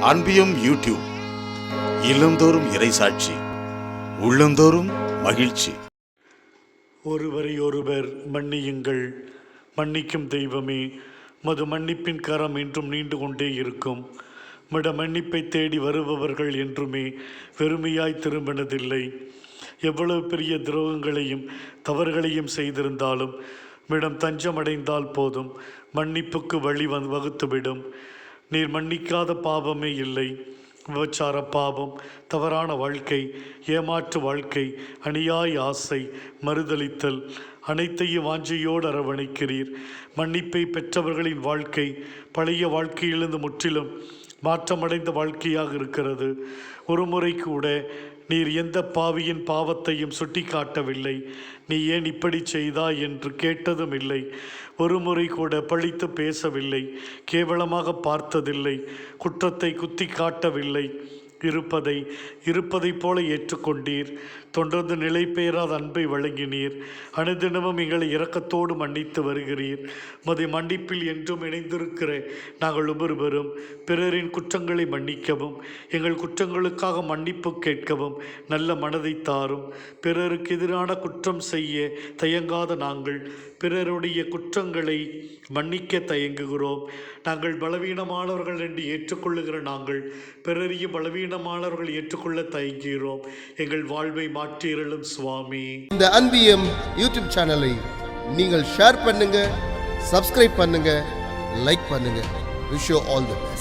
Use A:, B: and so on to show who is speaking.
A: அன்பியம் YouTube. இல்லந்தோறும் இறைசாட்சி, உள்ளந்தோறும் மகிழ்ச்சி.
B: ஒருவரை ஒருவர் மன்னியுங்கள். மன்னிக்கும் தெய்வமே, மது மன்னிப்பின் கரம் என்றும் நீண்டு கொண்டே இருக்கும். மிட மன்னிப்பை தேடி வருபவர்கள் என்றுமே வெறுமையாய் திரும்பினதில்லை. எவ்வளவு பெரிய துரோகங்களையும் தவறுகளையும் செய்திருந்தாலும் மிடம் தஞ்சமடைந்தால் போதும், மன்னிப்புக்கு வழி வகுத்துவிடும். நீர் மன்னிக்காத பாவமே இல்லை. விபச்சார பாவம், தவறான வாழ்க்கை, ஏமாற்று வாழ்க்கை, அநியாய ஆசை, மறுதலித்தல் அனைத்தையும் வாஞ்சையோடு அரவணைக்கிறீர். மன்னிப்பை பெற்றவர்களின் வாழ்க்கை பழைய வாழ்க்கையிலிருந்து முற்றிலும் மாற்றமடைந்த வாழ்க்கையாக இருக்கிறது. ஒரு முறை கூட நீர் எந்த பாவியின் பாவத்தையும் சுட்டி காட்டவில்லை. நீ ஏன் இப்படி செய்தாய் என்று கேட்டதும் இல்லை. ஒரு முறை கூட பழித்து பேசவில்லை. கேவலமாக பார்த்ததில்லை. குற்றத்தை குத்தி காட்டவில்லை. இருப்பதை போல ஏற்றுக்கொண்டீர். தொடர்ந்து நிலை பெயராத அன்பை வழங்கினீர். அனுதினமும் எங்களை இரக்கத்தோடு மன்னித்து வருகிறீர். மது மன்னிப்பில் என்றும் இணைந்திருக்கிற நாங்கள் ஒவ்வொருவரும் பிறரின் குற்றங்களை மன்னிக்கவும், எங்கள் குற்றங்களுக்காக மன்னிப்பு கேட்கவும் நல்ல மனதை தாரும். பிறருக்கு எதிரான குற்றம் செய்ய தயங்காத நாங்கள் பிறருடைய குற்றங்களை மன்னிக்க தயங்குகிறோம். நாங்கள் பலவீனமானவர்கள் என்று ஏற்றுக்கொள்ளுகிற நாங்கள் பிறரையும் பலவீனமானவர்கள் ஏற்றுக்கொள்ள தயங்குகிறோம். எங்கள் வாழ்வை மாற்றியருளும் சுவாமி.
C: இந்த அன்பியம் யூடியூப் சேனலை நீங்கள் ஷேர் பண்ணுங்க, சப்ஸ்கிரைப் பண்ணுங்க, லைக் பண்ணுங்க. Wish you all the best.